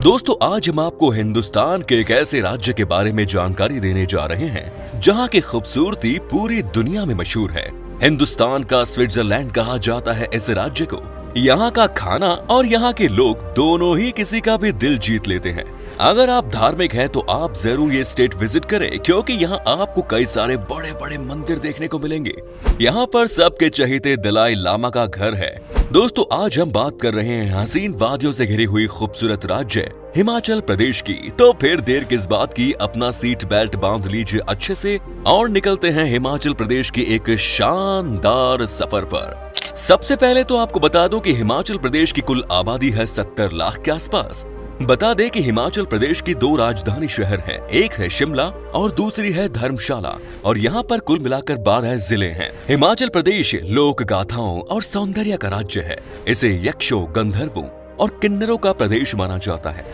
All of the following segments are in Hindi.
दोस्तों आज हम आपको हिंदुस्तान के एक ऐसे राज्य के बारे में जानकारी देने जा रहे हैं जहां की खूबसूरती पूरी दुनिया में मशहूर है। हिंदुस्तान का स्विट्जरलैंड कहा जाता है इस राज्य को। यहाँ का खाना और यहाँ के लोग दोनों ही किसी का भी दिल जीत लेते हैं। अगर आप धार्मिक हैं तो आप जरूर ये स्टेट विजिट करें क्योंकि यहाँ आपको कई सारे बड़े बड़े मंदिर देखने को मिलेंगे। यहाँ पर सबके चहेते दलाई लामा का घर है। दोस्तों आज हम बात कर रहे हैं हसीन वादियों से घिरी हुई खूबसूरत राज्य हिमाचल प्रदेश की। तो फिर देर किस बात की, अपना सीट बेल्ट बांध लीजिए अच्छे से और निकलते हैं हिमाचल प्रदेश की एक शानदार सफर पर। सबसे पहले तो आपको बता दूं कि हिमाचल प्रदेश की कुल आबादी है 70 लाख के आसपास। बता दें कि हिमाचल प्रदेश की 2 राजधानी शहर हैं, एक है शिमला और दूसरी है धर्मशाला और यहाँ पर कुल मिलाकर 12 जिले हैं। हिमाचल प्रदेश लोक गाथाओं और सौंदर्य का राज्य है। इसे यक्षों, गंधर्वों और किन्नरों का प्रदेश माना जाता है।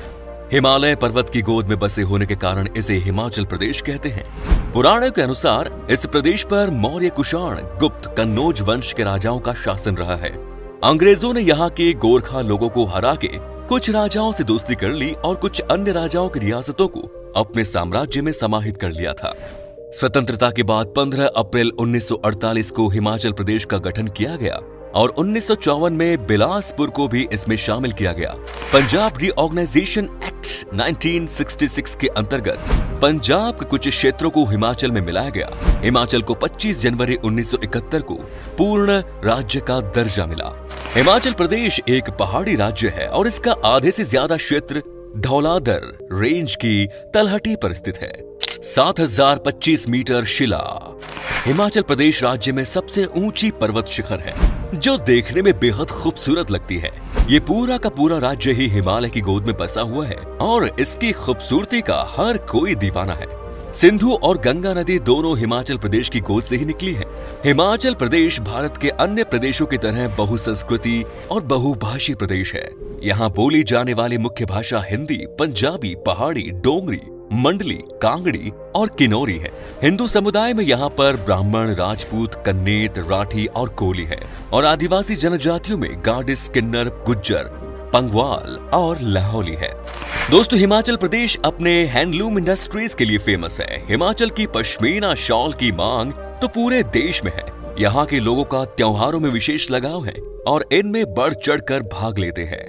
हिमालय पर्वत की गोद में बसे होने के कारण इसे हिमाचल प्रदेश कहते हैं। पुराणों के अनुसार इस प्रदेश पर मौर्य, कुषाण, गुप्त, कन्नौज वंश के राजाओं का शासन रहा है। अंग्रेजों ने यहाँ के गोरखा लोगों को हरा के कुछ राजाओं से दोस्ती कर ली और कुछ अन्य राजाओं की रियासतों को अपने साम्राज्य में समाहित कर लिया था। स्वतंत्रता के बाद 15 अप्रैल 1948 को हिमाचल प्रदेश का गठन किया गया और 1954 में बिलासपुर को भी इसमें शामिल किया गया। पंजाब रीऑर्गेनाइजेशन एक्ट 1966 के अंतर्गत पंजाब के कुछ क्षेत्रों को हिमाचल में मिलाया गया। हिमाचल को 25 जनवरी 1971 को पूर्ण राज्य का दर्जा मिला। हिमाचल प्रदेश एक पहाड़ी राज्य है और इसका आधे से ज्यादा क्षेत्र धौलाधर रेंज की तलहटी पर स्थित है। 7025 मीटर शिला हिमाचल प्रदेश राज्य में सबसे ऊंची पर्वत शिखर है जो देखने में बेहद खूबसूरत लगती है। ये पूरा का पूरा राज्य ही हिमालय की गोद में बसा हुआ है और इसकी खूबसूरती का हर कोई दीवाना है। सिंधु और गंगा नदी दोनों हिमाचल प्रदेश की गोद से ही निकली है। हिमाचल प्रदेश भारत के अन्य प्रदेशों की तरह बहुसंस्कृति और बहुभाषी प्रदेश है। यहाँ बोली जाने वाली मुख्य भाषा हिंदी, पंजाबी, पहाड़ी, डोगरी, मंडली, कांगड़ी और किन्नौरी है। हिंदू समुदाय में यहाँ पर ब्राह्मण, राजपूत, कन्नेत, राठी और कोली है और आदिवासी जनजातियों में गाडिस, किन्नर, गुज्जर, पंगवाल और लाहौली है। दोस्तों हिमाचल प्रदेश अपने हैंडलूम इंडस्ट्रीज के लिए फेमस है। हिमाचल की पश्मीना शॉल की मांग तो पूरे देश में है। यहाँ के लोगों का त्योहारों में विशेष लगाव है और इनमें बढ़ चढ़कर भाग लेते हैं।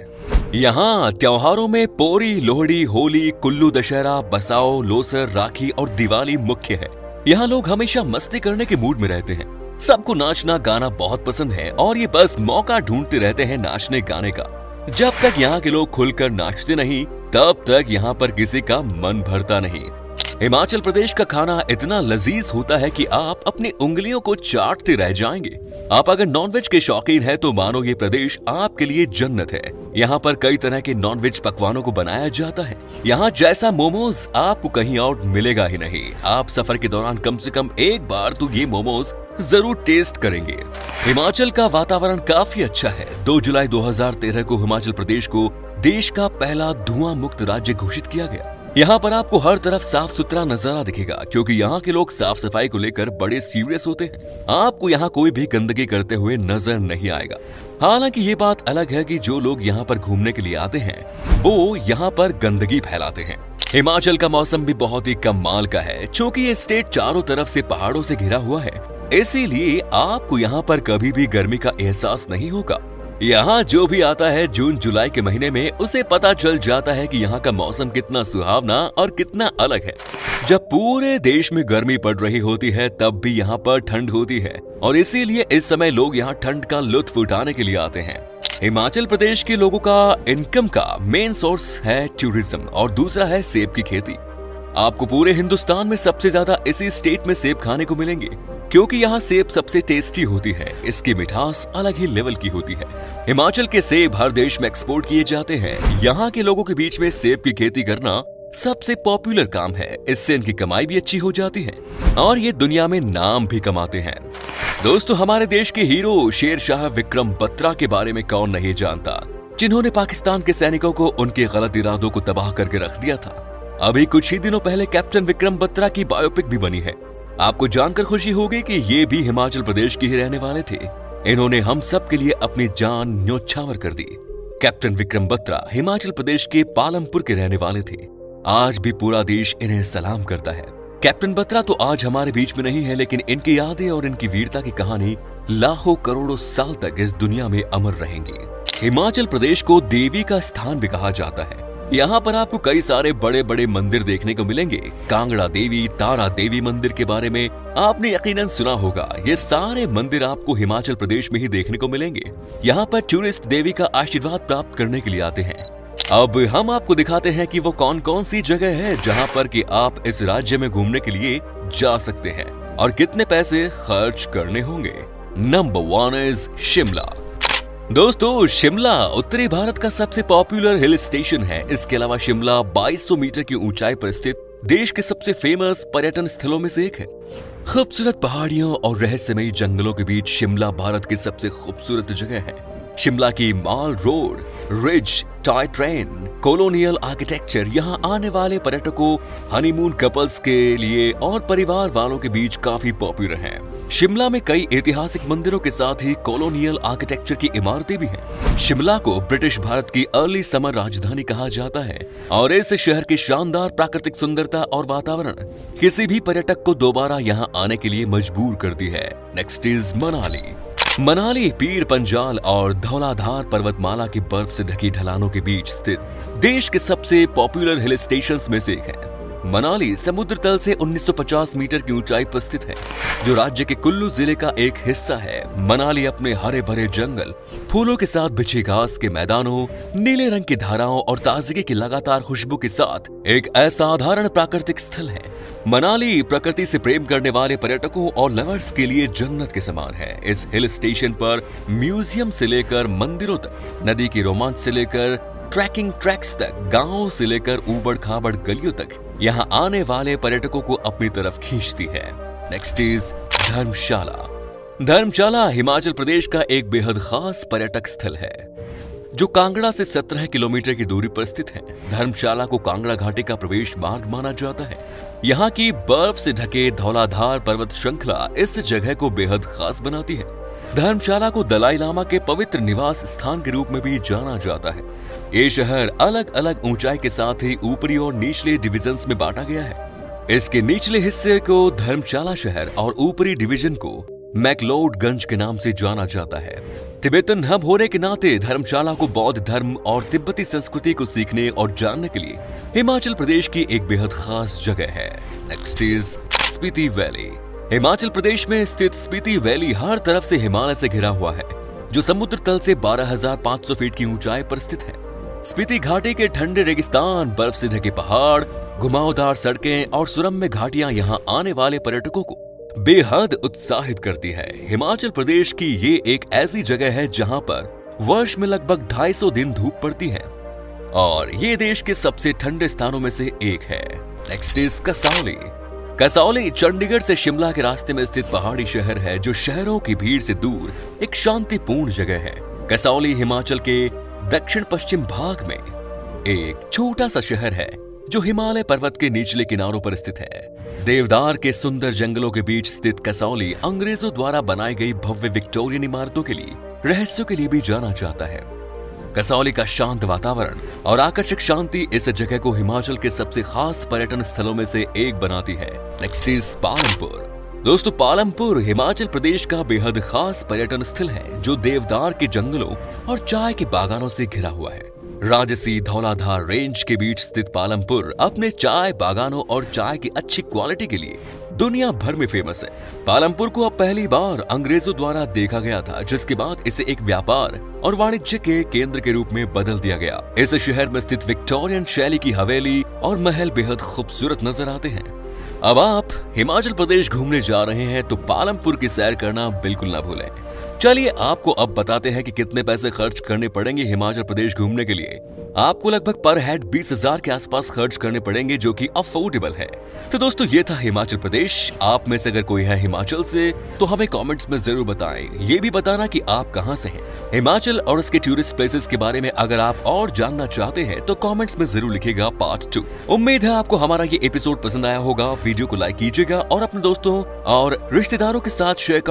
यहाँ त्योहारों में पोरी, लोहड़ी, होली, कुल्लू दशहरा, बसाओ, लोसर, राखी और दिवाली मुख्य है। यहाँ लोग हमेशा मस्ती करने के मूड में रहते हैं। सबको नाचना गाना बहुत पसंद है और ये बस मौका ढूंढते रहते हैं नाचने गाने का। जब तक यहाँ के लोग खुलकर नाचते नहीं तब तक यहाँ पर किसी का मन भरता नहीं। हिमाचल प्रदेश का खाना इतना लजीज होता है कि आप अपनी उंगलियों को चाटते रह जाएंगे। आप अगर नॉनवेज के शौकीन हैं तो मानो ये प्रदेश आपके लिए जन्नत है। यहाँ पर कई तरह के नॉनवेज पकवानों को बनाया जाता है। यहाँ जैसा मोमोज आपको कहीं और मिलेगा ही नहीं। आप सफर के दौरान कम से कम एक बार तो ये मोमोज जरूर टेस्ट करेंगे। हिमाचल का वातावरण काफी अच्छा है। 2 जुलाई 2013 को हिमाचल प्रदेश को देश का पहला धुआं मुक्त राज्य घोषित किया गया। यहाँ पर आपको हर तरफ साफ सुथरा नजारा दिखेगा क्योंकि यहाँ के लोग साफ सफाई को लेकर बड़े सीरियस होते हैं। आपको यहाँ कोई भी गंदगी करते हुए नजर नहीं आएगा। हालांकि ये बात अलग है कि जो लोग यहाँ पर घूमने के लिए आते हैं वो यहाँ पर गंदगी फैलाते हैं। हिमाचल का मौसम भी बहुत ही कमाल का है। चूँकि ये स्टेट चारों तरफ से पहाड़ों से घिरा हुआ है इसीलिए आपको यहाँ पर कभी भी गर्मी का एहसास नहीं होगा। यहाँ जो भी आता है जून जुलाई के महीने में उसे पता चल जाता है कि यहाँ का मौसम कितना सुहावना और कितना अलग है। जब पूरे देश में गर्मी पड़ रही होती है तब भी यहाँ पर ठंड होती है और इसीलिए इस समय लोग यहाँ ठंड का लुत्फ उठाने के लिए आते हैं। हिमाचल प्रदेश के लोगों का इनकम का मेन सोर्स है टूरिज्म और दूसरा है सेब की खेती। आपको पूरे हिंदुस्तान में सबसे ज्यादा इसी स्टेट में सेब खाने को मिलेंगे क्योंकि यहाँ सेब सबसे टेस्टी होती है। इसकी मिठास अलग ही लेवल की होती है। हिमाचल के सेब हर देश में एक्सपोर्ट किए जाते हैं। यहाँ के लोगों के बीच में सेब की खेती करना सबसे पॉपुलर काम है। इससे इनकी कमाई भी अच्छी हो जाती है और ये दुनिया में नाम भी कमाते हैं। दोस्तों हमारे देश के हीरो शेर शाह विक्रम बत्रा के बारे में कौन नहीं जानता, जिन्होंने पाकिस्तान के सैनिकों को उनके गलत इरादों को तबाह करके रख दिया था। अभी कुछ ही दिनों पहले कैप्टन विक्रम बत्रा की बायोपिक भी बनी है। आपको जानकर खुशी होगी कि ये भी हिमाचल प्रदेश के ही रहने वाले थे। इन्होंने हम सब के लिए अपनी जान न्योछावर कर दी। कैप्टन विक्रम बत्रा हिमाचल प्रदेश के पालमपुर के रहने वाले थे। आज भी पूरा देश इन्हें सलाम करता है। कैप्टन बत्रा तो आज हमारे बीच में नहीं है, लेकिन इनकी यादें और इनकी वीरता की कहानी लाखों करोड़ों साल तक इस दुनिया में अमर रहेंगी। हिमाचल प्रदेश को देवी का स्थान भी कहा जाता है। यहाँ पर आपको कई सारे बड़े बड़े मंदिर देखने को मिलेंगे। कांगड़ा देवी, तारा देवी मंदिर के बारे में आपने यकीनन सुना होगा। ये सारे मंदिर आपको हिमाचल प्रदेश में ही देखने को मिलेंगे। यहाँ पर टूरिस्ट देवी का आशीर्वाद प्राप्त करने के लिए आते हैं। अब हम आपको दिखाते हैं कि वो कौन कौन सी जगह है जहाँ पर कि आप इस राज्य में घूमने के लिए जा सकते हैं और कितने पैसे खर्च करने होंगे। Number 1 is Shimla. दोस्तों, शिमला उत्तरी भारत का सबसे पॉपुलर हिल स्टेशन है। इसके अलावा शिमला 2200 मीटर की ऊंचाई पर स्थित देश के सबसे फेमस पर्यटन स्थलों में से एक है। खूबसूरत पहाड़ियों और रहस्यमयी जंगलों के बीच शिमला भारत की सबसे खूबसूरत जगह है। शिमला की Mall Road, Ridge, toy train, colonial architecture यहाँ आने वाले पर्यटकों, हनीमून कपल्स के लिए और परिवार वालों के बीच काफी पॉपुलर हैं। शिमला में कई ऐतिहासिक मंदिरों के साथ ही कॉलोनियल आर्किटेक्चर की इमारतें भी हैं। शिमला को ब्रिटिश भारत की अर्ली समर राजधानी कहा जाता है और इस शहर की शानदार प्राकृतिक सुंदरता और वातावरण किसी भी पर्यटक को दोबारा यहाँ आने के लिए मजबूर करती है। Next is Manali. मनाली पीर पंजाल और धौलाधार पर्वतमाला की बर्फ से ढकी ढलानों के बीच स्थित देश के सबसे पॉपुलर हिल स्टेशंस में से एक है। मनाली समुद्र तल से 1950 मीटर की ऊंचाई पर स्थित है, जो राज्य के कुल्लू जिले का एक हिस्सा है। मनाली अपने हरे भरे जंगल, फूलों के साथ बिछी घास के मैदानों, नीले रंग की धाराओं और ताजगी की लगातार खुशबू के साथ एक असाधारण प्राकृतिक स्थल है। मनाली प्रकृति से प्रेम करने वाले पर्यटकों और लवर्स के लिए जन्नत के समान है। इस हिल स्टेशन पर म्यूजियम से लेकर मंदिरों तक, नदी की रोमांच से लेकर ट्रैकिंग ट्रैक्स तक, गांवों से लेकर ऊबड़ खाबड़ गलियों तक यहाँ आने वाले पर्यटकों को अपनी तरफ खींचती है। नेक्स्ट इज धर्मशाला। धर्मशाला हिमाचल प्रदेश का एक बेहद खास पर्यटक स्थल है, जो कांगड़ा से 17 किलोमीटर की दूरी पर स्थित है। धर्मशाला को कांगड़ा घाटी का प्रवेश मार्ग माना जाता है। यहाँ की बर्फ से ढके धौलाधार पर्वत श्रृंखला इस जगह को बेहद खास बनाती है। धर्मशाला को दलाई लामा के पवित्र निवास स्थान के रूप में भी जाना जाता है। ये शहर अलग अलग ऊंचाई के साथ ही ऊपरी और निचले डिविजन्स में बांटा गया है। इसके निचले हिस्से को धर्मशाला शहर और ऊपरी डिवीजन को मैक्लोडगंज के नाम से जाना जाता है। तिब्बतन हब होने के नाते धर्मशाला को बौद्ध धर्म और तिब्बती संस्कृति को सीखने और जानने के लिए हिमाचल प्रदेश की एक बेहद खास जगह है। Next is Spiti valley. Himachal Pradesh में स्थित स्पीति वैली हर तरफ से हिमालय से घिरा हुआ है, जो समुद्र तल से 12,500 फीट की ऊंचाई पर स्थित है। स्पीति घाटी के ठंडे रेगिस्तान, बर्फ से ढके पहाड़, घुमावदार सड़कें और सुरम्य घाटियां यहाँ आने वाले पर्यटकों को बेहद उत्साहित करती है। हिमाचल प्रदेश की ये एक ऐसी जगह है जहाँ पर वर्ष में लगभग 250 दिन धूप पड़ती है और ये देश के सबसे ठंडे स्थानों में से एक है। Next is Kasauli. कसौली चंडीगढ़ से शिमला के रास्ते में स्थित पहाड़ी शहर है, जो शहरों की भीड़ से दूर एक शांतिपूर्ण जगह है। कसौली हिमाचल के दक्षिण पश्चिम भाग में एक छोटा सा शहर है, जो हिमालय पर्वत के निचले किनारों पर स्थित है। देवदार के सुंदर जंगलों के बीच स्थित कसौली अंग्रेजों द्वारा बनाई गई भव्य विक्टोरियन इमारतों के लिए, रहस्यों के लिए भी जाना जाता है। कसौली का शांत वातावरण और आकर्षक शांति इस जगह को हिमाचल के सबसे खास पर्यटन स्थलों में से एक बनाती है। Next is Palampur. दोस्तों, पालमपुर हिमाचल प्रदेश का बेहद खास पर्यटन स्थल है, जो देवदार के जंगलों और चाय के बागानों से घिरा हुआ है। राजसी धौलाधार रेंज के बीच स्थित पालमपुर अपने चाय बागानों और चाय की अच्छी क्वालिटी के लिए दुनिया भर में फेमस है। पालमपुर को अब पहली बार अंग्रेजों द्वारा देखा गया था, जिसके बाद इसे एक व्यापार और वाणिज्य के केंद्र के रूप में बदल दिया गया। इस शहर में स्थित विक्टोरियन शैली की हवेली और महल बेहद खूबसूरत नजर आते हैं। अब आप हिमाचल प्रदेश घूमने जा रहे हैं तो पालमपुर की सैर करना बिल्कुल ना भूलें। चलिए आपको अब बताते हैं कि कितने पैसे खर्च करने पड़ेंगे हिमाचल प्रदेश घूमने के लिए। आपको लगभग पर हेड 20,000 के आसपास खर्च करने पड़ेंगे, जो कि अफोर्डेबल है। तो दोस्तों, ये था हिमाचल प्रदेश। आप में से अगर कोई है हिमाचल से तो हमें कमेंट्स में जरूर बताएं। ये भी बताना कि आप कहां से हैं। हिमाचल और उसके टूरिस्ट प्लेसेस के बारे में अगर आप और जानना चाहते हैं तो कमेंट्स में जरूर लिखिएगा पार्ट 2। उम्मीद है आपको हमारा ये एपिसोड पसंद आया होगा। वीडियो को लाइक कीजिएगा और अपने दोस्तों और रिश्तेदारों के साथ शेयर